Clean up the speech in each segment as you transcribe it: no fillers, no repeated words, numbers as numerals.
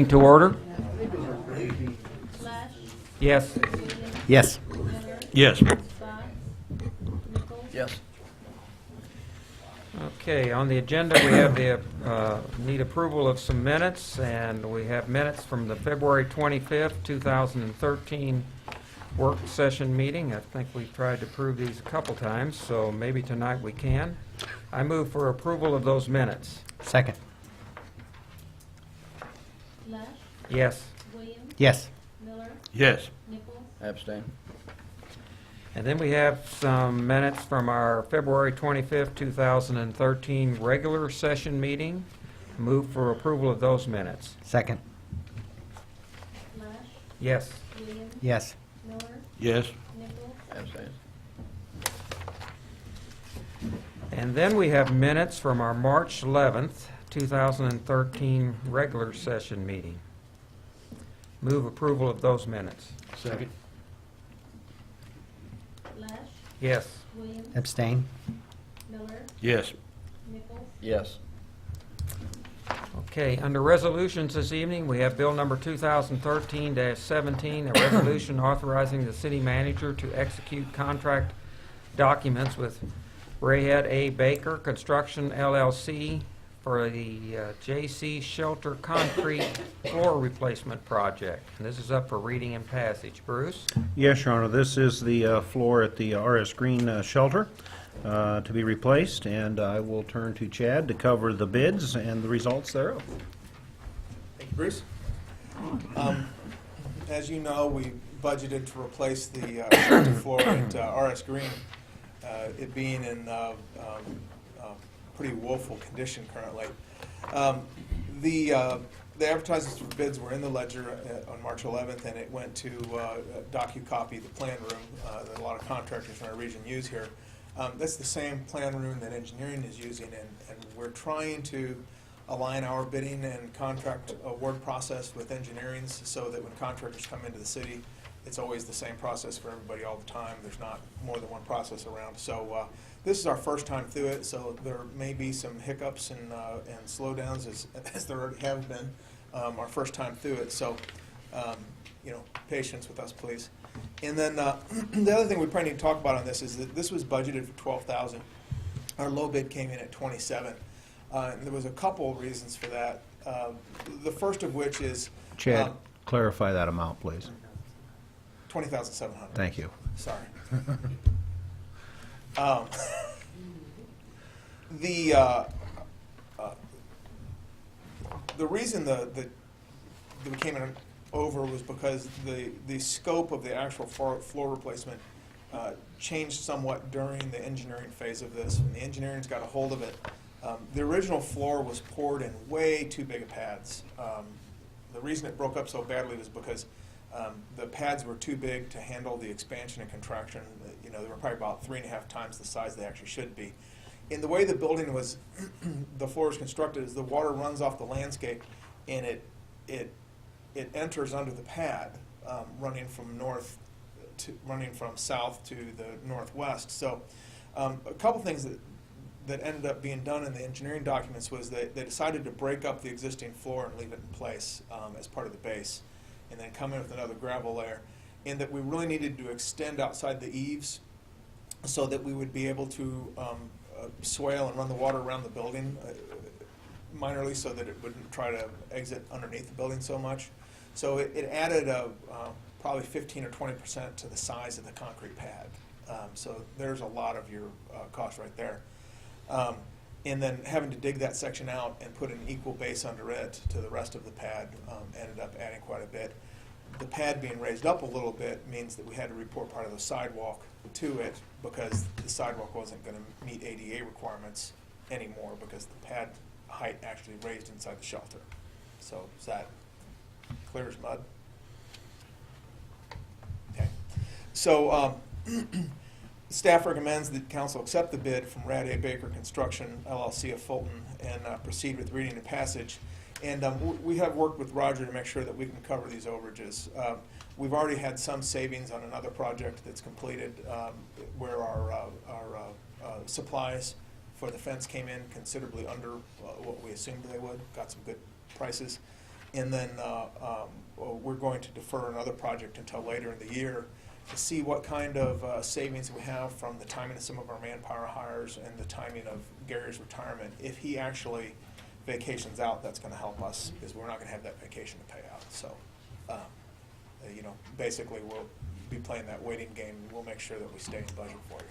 To order? Flash, Yes. Williams, Yes. Miller, Yes. Scott, Nichols. Yes. Okay, on the agenda, we have the, need approval of some minutes, and we have minutes from the February 25th, 2013 work session meeting. I think we've tried to approve these a couple times, so maybe tonight we can. I move for approval of those minutes. Second. Flash, Yes. Williams, Yes. Miller, Yes. Nichols. Abstain. And then we have some minutes from our February 25th, 2013 regular session meeting. Move for approval of those minutes. Second. Flash, Yes. Williams, Yes. Miller, Yes. Nichols. Abstain. And then we have minutes from our March 11th, 2013 regular session meeting. Move approval of those minutes. Second. Flash, Yes. Williams, Abstain. Miller, Yes. Nichols. Yes. Okay, under resolutions this evening, we have Bill number 2013-17, a resolution authorizing the city manager to execute contract documents with Rayhead A. Baker Construction LLC for the J.C. Shelter Concrete Floor Replacement Project. And this is up for reading and passage. Bruce? Yes, Your Honor, this is the floor at the R.S. Green shelter to be replaced, and I will turn to Chad to cover the bids and the results thereof. Thank you, Bruce. As you know, we budgeted to replace the shelter floor at R.S. Green, it being in pretty woeful condition currently. The advertisements for bids were in the ledger on March 11th, and it went to DocuCopy, the plan room that a lot of contractors in our region use here. That's the same plan room that engineering is using, and we're trying to align our bidding and contract award process with engineering's so that when contractors come into the city, it's always the same process for everybody all the time. There's not more than one process around. So this is our first time through it, so there may be some hiccups and slowdowns as there already have been our first time through it. So, patience with us, please. And then the other thing we probably need to talk about on this is that this was budgeted for $12,000. Our low bid came in at $27,000. And there was a couple of reasons for that. The first of which is Chad, clarify that amount, please. $20,700. Thank you. Sorry. The reason that we came in over was because the scope of the actual floor replacement changed somewhat during the engineering phase of this. When the engineering's got a hold of it, the original floor was poured in way too big of pads. The reason it broke up so badly was because the pads were too big to handle the expansion and contraction. They were probably about 3.5 times the size they actually should be. In the way the building was, the floor was constructed, is the water runs off the landscape and it enters under the pad, running from south to the northwest. So, a couple things that ended up being done in the engineering documents was they decided to break up the existing floor and leave it in place as part of the base, and then come in with another gravel layer, and that we really needed to extend outside the eaves so that we would be able to swale and run the water around the building minorly so that it wouldn't try to exit underneath the building so much. So it added probably 15 or 20% to the size of the concrete pad. So there's a lot of your cost right there. And then having to dig that section out and put an equal base under it to the rest of the pad ended up adding quite a bit. The pad being raised up a little bit means that we had to report part of the sidewalk to it because the sidewalk wasn't going to meet ADA requirements anymore because the pad height actually raised inside the shelter. So is that clear as mud? Okay. So staff recommends that council accept the bid from Rad A. Baker Construction LLC of Fulton and proceed with reading and passage. And we have worked with Roger to make sure that we can cover these overages. We've already had some savings on another project that's completed where our supplies for the fence came in considerably under what we assumed they would. Got some good prices. And then we're going to defer another project until later in the year to see what kind of savings we have from the timing of some of our manpower hires and the timing of Gary's retirement. If he actually vacations out, that's going to help us because we're not going to have that vacation to pay out. So, basically we'll be playing that waiting game, and we'll make sure that we stay in budget for you.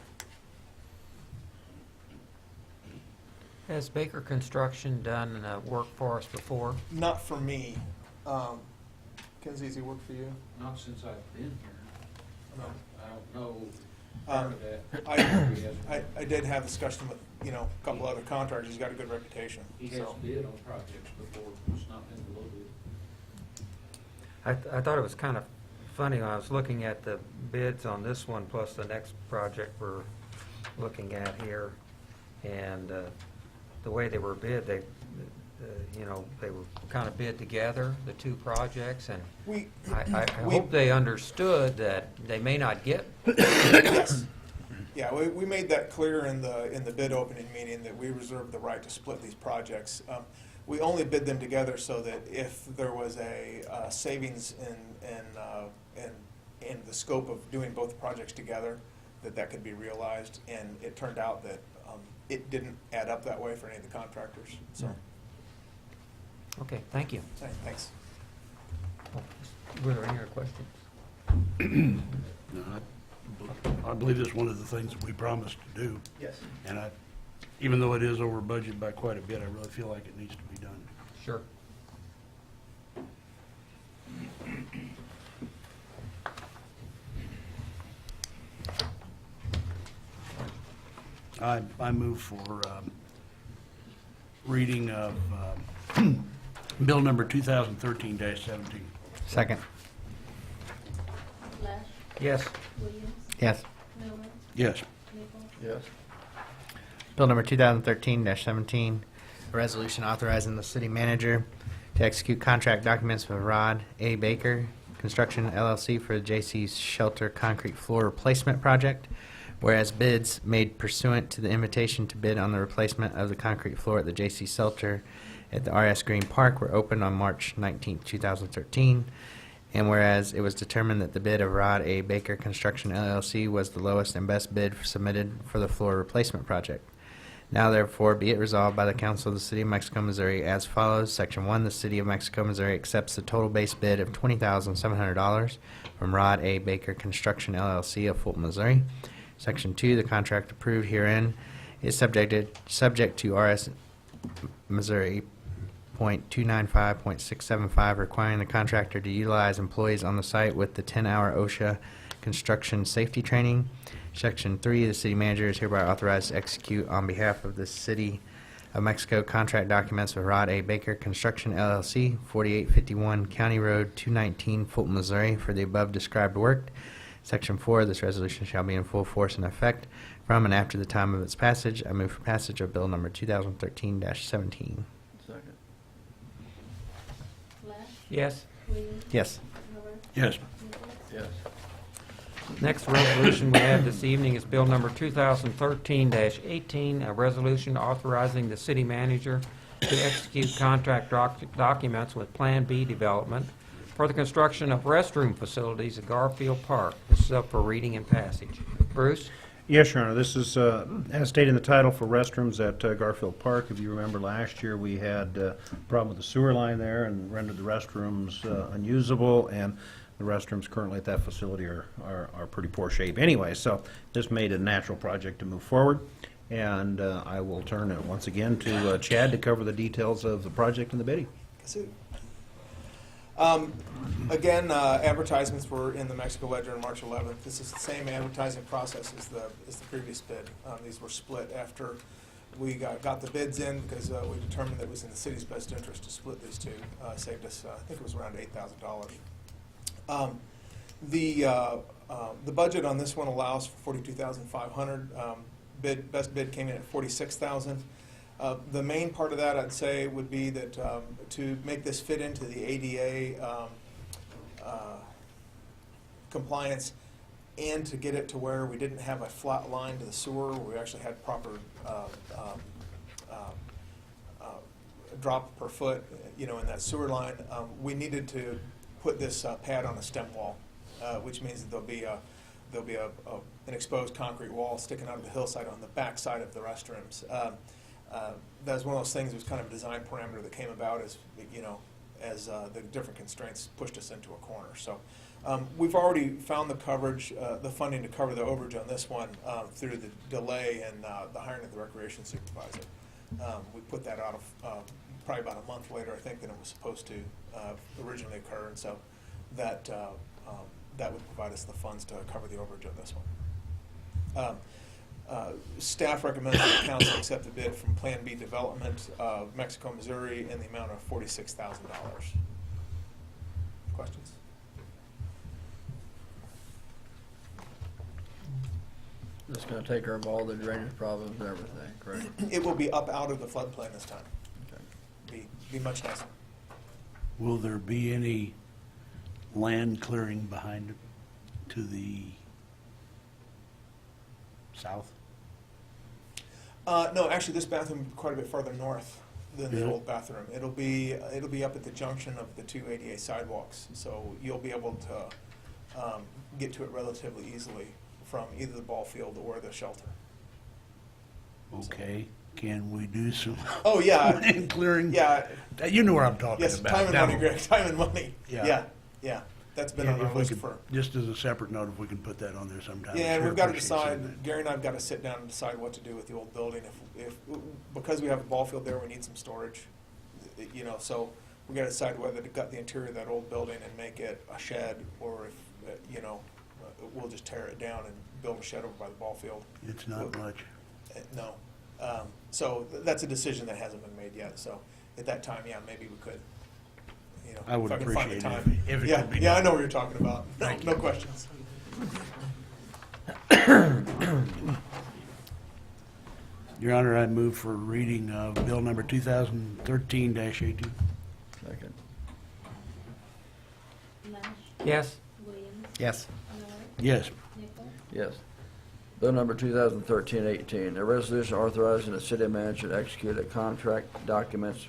Has Baker Construction done work for us before? Not for me. Kenzie, has he worked for you? Not since I've been here. No. I don't know part Um, of that. I did have discussion with, a couple other contractors. He's got a good reputation. He has So, bid on projects before, it's not been low bid. I thought it was kind of funny when I was looking at the bids on this one plus the next project we're looking at here, and the way they were bid, they were kind of bid together, the two projects, and we, I we- hope they understood that they may not get. yes. Yeah, we made that clear in the bid opening meeting that we reserve the right to split these projects. We only bid them together so that if there was a savings in the scope of doing both projects together, that could be realized. And it turned out that it didn't add up that way for any of the contractors. So, Okay, thank you. thanks. Were there any other questions? No, I believe it's one of the things that we promised to do, Yes. and even though it is over budget by quite a bit, I really feel like it needs to be done. Sure. I move for reading of Bill number 2013-17. Second. Lesh, Yes. Williams, Yes. Miller, Yes. Nichols, Yes. Bill number 2013-17, a resolution authorizing the city manager to execute contract documents with Rod A. Baker Construction LLC for the J.C. Shelter Concrete Floor Replacement Project, whereas bids made pursuant to the invitation to bid on the replacement of the concrete floor at the J.C. Shelter at the R.S. Green Park were opened on March 19, 2013, and whereas it was determined that the bid of Rod A. Baker Construction LLC was the lowest and best bid submitted for the floor replacement project. Now therefore be it resolved by the Council of the City of Mexico, Missouri as follows. Section 1, the City of Mexico, Missouri accepts the total base bid of $20,700 from Rod A. Baker Construction LLC of Fulton, Missouri. Section 2, the contract approved herein is subject to RS Missouri .295.675, requiring the contractor to utilize employees on the site with the 10-hour OSHA construction safety training. Section 3, the city manager is hereby authorized to execute on behalf of the City of Mexico contract documents with Rod A. Baker Construction LLC, 4851 County Road 219, Fulton, Missouri, for the above described work. Section 4, this resolution shall be in full force and effect from and after the time of its passage. I move for passage of bill number 2013-17. Lesh, Yes. Williams, Yes. Miller, Yes. Nichols, Yes. Next resolution we have this evening is Bill Number 2013-18, a resolution authorizing the city manager to execute contract documents with Plan B Development for the construction of restroom facilities at Garfield Park. This is up for reading and passage. Bruce? Yes, Your Honor. This is, as stated in the title, for restrooms at Garfield Park. If you remember last year, we had a problem with the sewer line there and rendered the restrooms unusable, and the restrooms currently at that facility are pretty poor shape anyway. So this made a natural project to move forward, and I will turn it once again to Chad to cover the details of the project and the bidding. Again, advertisements were in the Mexico Ledger on March 11th. This is the same advertising process as the previous bid. These were split after we got the bids in because we determined that it was in the city's best interest to split these two. Saved us, I think it was around $8,000. The budget on this one allows for $42,500. Best bid came in at $46,000. The main part of that, I'd say, would be that to make this fit into the ADA compliance and to get it to where we didn't have a flat line to the sewer, we actually had proper drop per foot, in that sewer line. We needed to put this pad on a stem wall, which means that there'll be an exposed concrete wall sticking out of the hillside on the back side of the restrooms. That was one of those things. It was kind of a design parameter that came about as the different constraints pushed us into a corner. So we've already found the coverage, the funding to cover the overage on this one through the delay and the hiring of the recreation supervisor. We put that out of probably about a month later, I think, than it was supposed to originally occur, and so that would provide us the funds to cover the overage on this one. Staff recommends that the council accept the bid from Plan B Development of Mexico, Missouri in the amount of $46,000. Questions? That's gonna take care of all the drainage problems and everything, correct? It will be up out of the floodplain this time. Okay. Be much nicer. Will there be any land clearing behind it to the south? No, actually, this bathroom will be quite a bit farther north than the Yeah. old bathroom. It'll be up at the junction of the two ADA sidewalks, so you'll be able to get to it relatively easily from either the ball field or the shelter. Okay, can we do some Oh, yeah. land clearing? Yeah, You know what I'm talking yes, about. time and Down money, the- Greg, time and money. Yeah. Yeah, that's been Yeah, on our if we list could- for. Just as a separate note, if we can put that on there sometime. Yeah, and Sure we've got to appreciate seeing decide, Gary and I've got to sit down and decide what to do with the old building. If because we have a ball field there, we need some storage, so we got to decide whether to gut the interior of that old building and make it a shed, or if, we'll just tear it down and build a shed over by the ball field. that. It's not much. No. So that's a decision that hasn't been made yet, so at that time, yeah, maybe we could, I would if can find the appreciate it time. if it Yeah, could be yeah, I done. know what you're talking about. No, Thank no you. questions. Your Honor, I move for reading of bill number 2013-18. Second. Lesh, Yes. Williams, Yes. Miller, Yes. Nichols, Yes. Bill number 2013-18, a resolution authorizing the city manager to execute a contract documents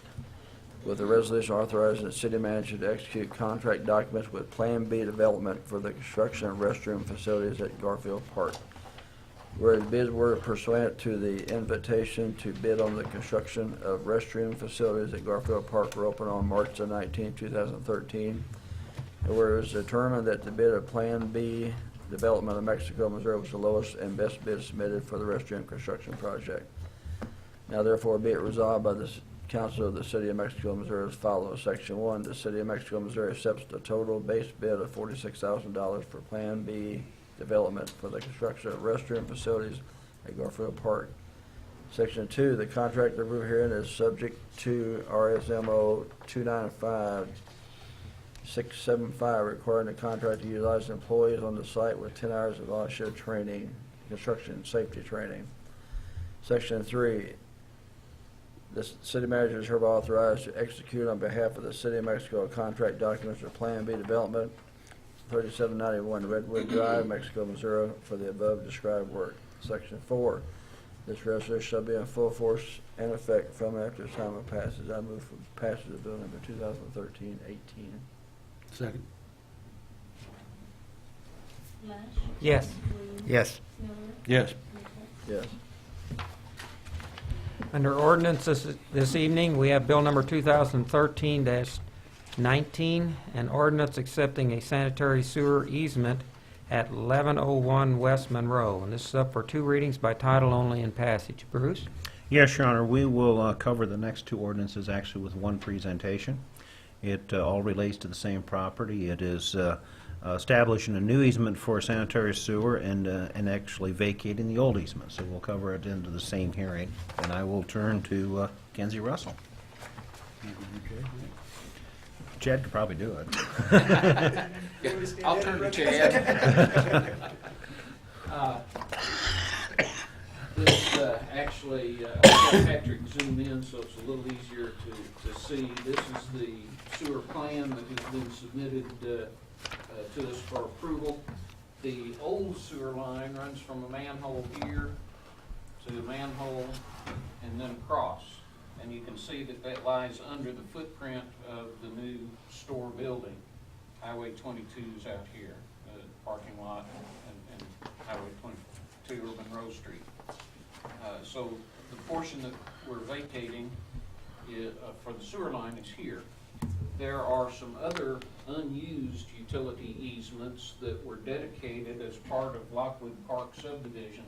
with a resolution authorizing the city manager to execute contract documents with Plan B Development for the construction of restroom facilities at Garfield Park. Whereas bids were pursuant to the invitation to bid on the construction of restroom facilities at Garfield Park were opened on March the 19th, 2013. And whereas determined that the bid of Plan B Development of Mexico, Missouri was the lowest and best bid submitted for the restroom construction project. Now therefore be it resolved by the Council of the City of Mexico, Missouri as follows. Section 1, the City of Mexico, Missouri accepts the total base bid of $46,000 for Plan B Development for the construction of restroom facilities at Garfield Park. Section 2, the contract approved herein is subject to RSMO 295-675, requiring the contract to utilize employees on the site with 10 hours of on-shift training, construction safety training. Section 3, the city manager is hereby authorized to execute on behalf of the City of Mexico contract documents for Plan B Development, 3791 Redwood Drive, Mexico, Missouri, for the above described work. Section 4, this resolution shall be in full force and effect from and after the time of passage. I move for passage of bill number 2013-18. Second. Lesh, Yes. Williams, Yes. Miller, Yes. Nichols, Yes. Under ordinances this evening, we have bill number 2013-19, an ordinance accepting a sanitary sewer easement at 1101 West Monroe. And this is up for two readings by title only and passage. Bruce? Yes, Your Honor, we will cover the next two ordinances actually with one presentation. It all relates to the same property. It is establishing a new easement for sanitary sewer and actually vacating the old easement. So we'll cover it into the same hearing. And I will turn to Kenzie Russell. Chad could probably do it. I'll turn to Chad. This actually, I'll let Patrick zoom in so it's a little easier to see. This is the sewer plan that has been submitted to us for approval. The old sewer line runs from a manhole here to a manhole and then across. And you can see that that lies under the footprint of the new store building. Highway 22 is out here, the parking lot, and Highway 22 or Monroe Street. So the portion that we're vacating for the sewer line is here. There are some other unused utility easements that were dedicated as part of Lockwood Park subdivision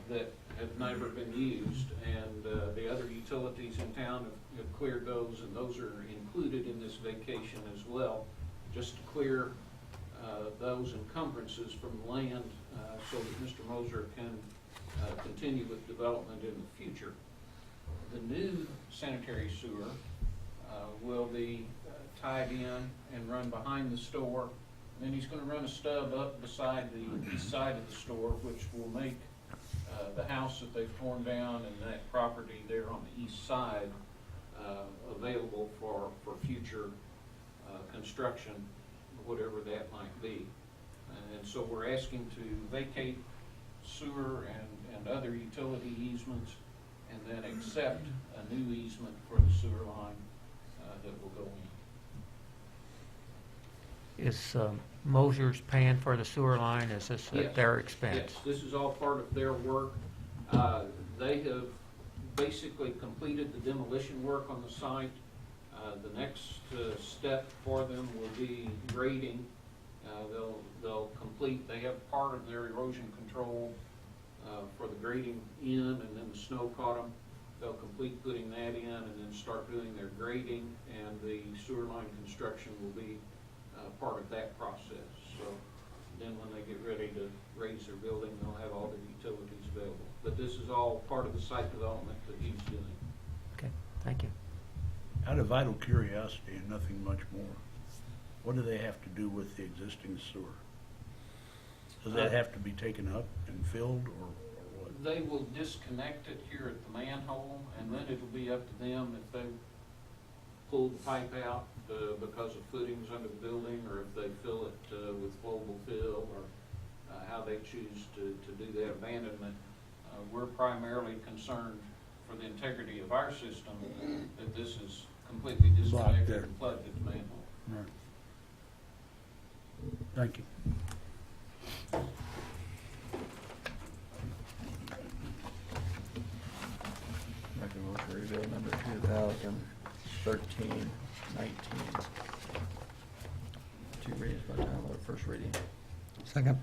that have never been used, and the other utilities in town have cleared those, and those are included in this vacation as well, just to clear those encumbrances from land so that Mr. Moser can continue with development in the future. The new sanitary sewer will be tied in and run behind the store. And then he's going to run a stub up beside the east side of the store, which will make the house that they've torn down and that property there on the east side available for future construction, whatever that might be. And so we're asking to vacate sewer and other utility easements, and then accept a new easement for the sewer line that will go in. Is Moser's paying for the sewer line? Is this Yes. at their expense? Yes, this is all part of their work. They have basically completed the demolition work on the site. The next step for them will be grading. They'll complete, they have part of their erosion control for the grading in, and then the snow caught them. They'll complete putting that in and then start doing their grading, and the sewer line construction will be part of that process. So then when they get ready to raise their building, they'll have all their utilities available. But this is all part of the site development that he's doing. Okay, thank you. Out of vital curiosity and nothing much more, what do they have to do with the existing sewer? Does that have to be taken up and filled, or what? They will disconnect it here at the manhole, and then it'll be up to them if they pull the pipe out because of footings under the building, or if they fill it with flowable fill, or how they choose to do that abandonment. We're primarily concerned for the integrity of our system, that this is completely disconnected there. and plugged at the manhole. Right. Thank you. Make a motion to read bill number 2013-19. Two readings by title only, first reading. Second.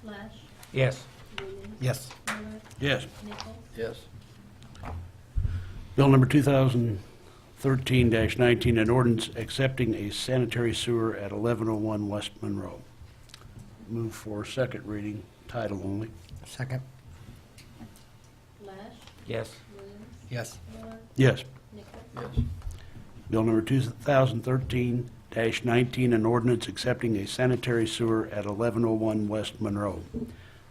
Flash, Yes. Williams. Yes. Miller, Yes. Nichols. Yes. Bill number 2013-19, an ordinance accepting a sanitary sewer at 1101 West Monroe. Move for second reading, title only. Second. Flash, Yes. Williams. Yes. Miller, Yes. Nichols. Yes. Bill number 2013-19, an ordinance accepting a sanitary sewer at 1101 West Monroe.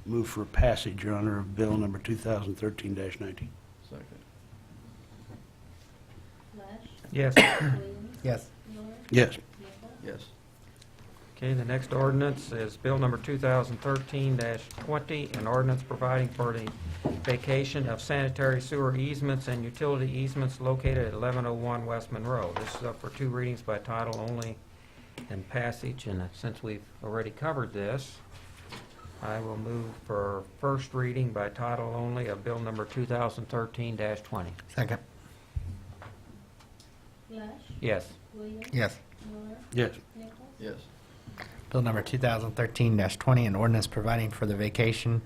Move for passage, Your Honor, of bill number 2013-19. Second. Flash, Yes. Williams. Yes. Miller, Yes. Nichols. Yes. Okay, the next ordinance is Bill number 2013-20, an ordinance providing for the vacation of sanitary sewer easements and utility easements located at 1101 West Monroe. This is up for two readings by title only and passage, and since we've already covered this, I will move for first reading by title only of Bill number 2013-20. Second. Flash, Yes. Williams. Yes. Miller, Yes. Nichols. Yes. Bill number 2013-20, an ordinance providing for the vacation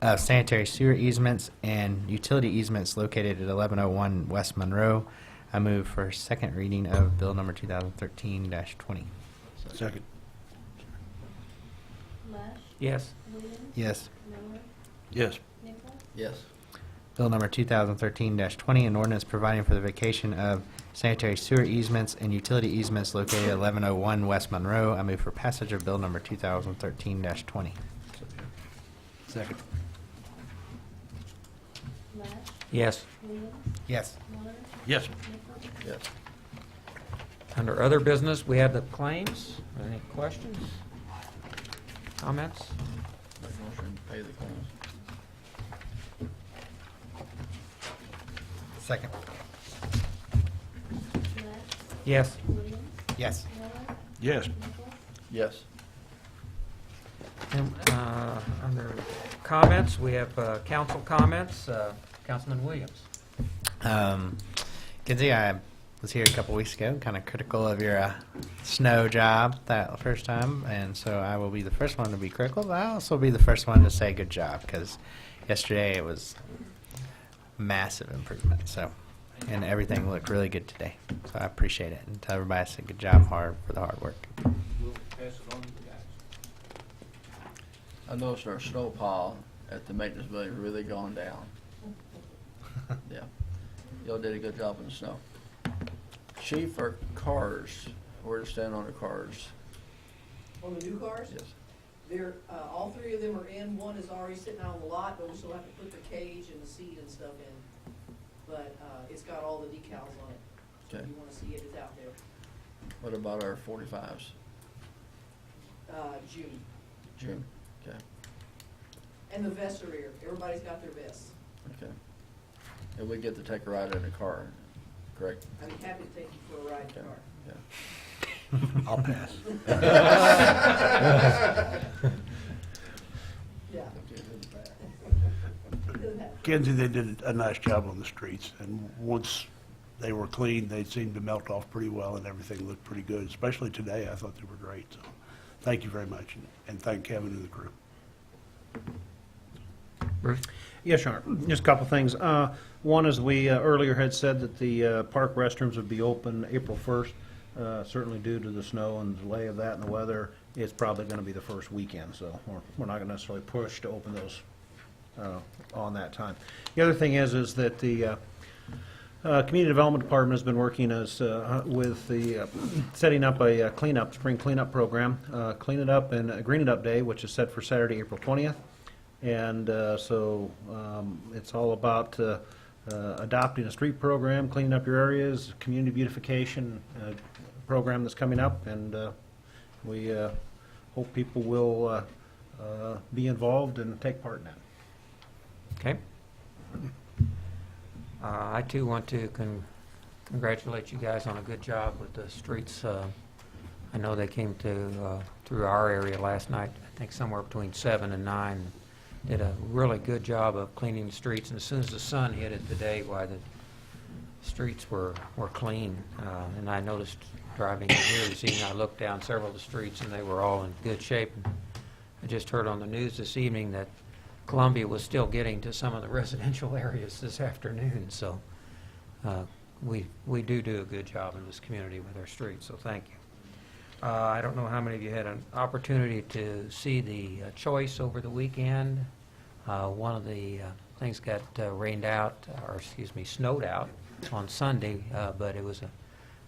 of sanitary sewer easements and utility easements located at 1101 West Monroe. I move for second reading of bill number 2013-20. Second. Flash, Yes. Williams. Yes. Miller, Yes. Nichols. Yes. Bill number 2013-20, an ordinance providing for the vacation of sanitary sewer easements and utility easements located at 1101 West Monroe. I move for passage of bill number 2013-20. Second. Flash, Yes. Williams. Yes. Miller, Yes. Nichols. Yes. Under other business, we have the claims. Any questions? Comments? Make a motion to pay the claims. Second. Lesh, Yes. Williams, Yes. Miller, Yes. Nichols, Yes. And, under comments, we have council comments. Councilman Williams. Kinsey, I was here a couple weeks ago, kind of critical of your snow job that first time, and so I will be the first one to be critical, but I'll also be the first one to say good job, because yesterday it was massive improvement, so, and everything looked really good today, so I appreciate it, and tell everybody I said good job for the hard work. We'll pass it on to the guys. I noticed our snow pile at the maintenance building really gone down. Yeah. Y'all did a good job in the snow. Chief, our cars, where to stand on the cars? On the new cars? Yes. They're, all three of them are in. One is already sitting out on the lot, but we still have to put the cage and the seat and stuff in. But, it's got all the decals on it. So if Okay. you wanna see it, it's out there. What about our 45s? June. June? Okay, And the vests are here. Everybody's got their vests. okay. And we get to take a ride in the car, correct? I'd be happy to take you for a ride in the Okay, car. yeah. I'll pass. Yeah. Kenzie, they did a nice job on the streets, and once they were clean, they seemed to melt off pretty well, and everything looked pretty good, especially today. I thought they were great, so thank you very much, and thank Kevin and the crew. Bruce? Yes, Your Honor. Just a couple things. One is we earlier had said that the park restrooms would be open April 1st. Certainly due to the snow and delay of that and the weather, it's probably going to be the first weekend, so we're not going to necessarily push to open those on that time. The other thing is that the Community Development Department has been working with the setting up a spring cleanup program, Clean It Up and Green It Up Day, which is set for Saturday, April 20th. And so it's all about adopting a street program, cleaning up your areas, community beautification program that's coming up, and we hope people will be involved and take part in that. Okay. I too want to congratulate you guys on a good job with the streets. I know they came through our area last night, I think somewhere between 7 and 9. Did a really good job of cleaning the streets, and as soon as the sun hit it today, why the streets were clean. And I noticed driving in here this evening, I looked down several of the streets and they were all in good shape. I just heard on the news this evening that Columbia was still getting to some of the residential areas this afternoon, so we do a good job in this community with our streets, so thank you. I don't know how many of you had an opportunity to see the choice over the weekend. One of the things got snowed out on Sunday, but it was an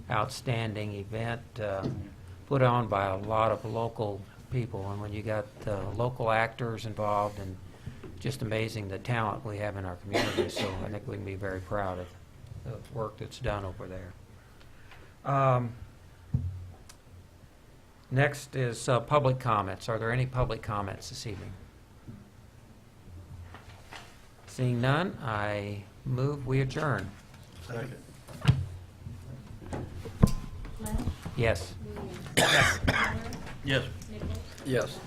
outstanding event put on by a lot of local people. And when you got local actors involved, and just amazing the talent we have in our community, so I think we can be very proud of the work that's done over there. Next is public comments. Are there any public comments this evening? Seeing none, I move we adjourn. Second. Lesh, Yes. Williams, Miller, Yes. Nichols, Yes.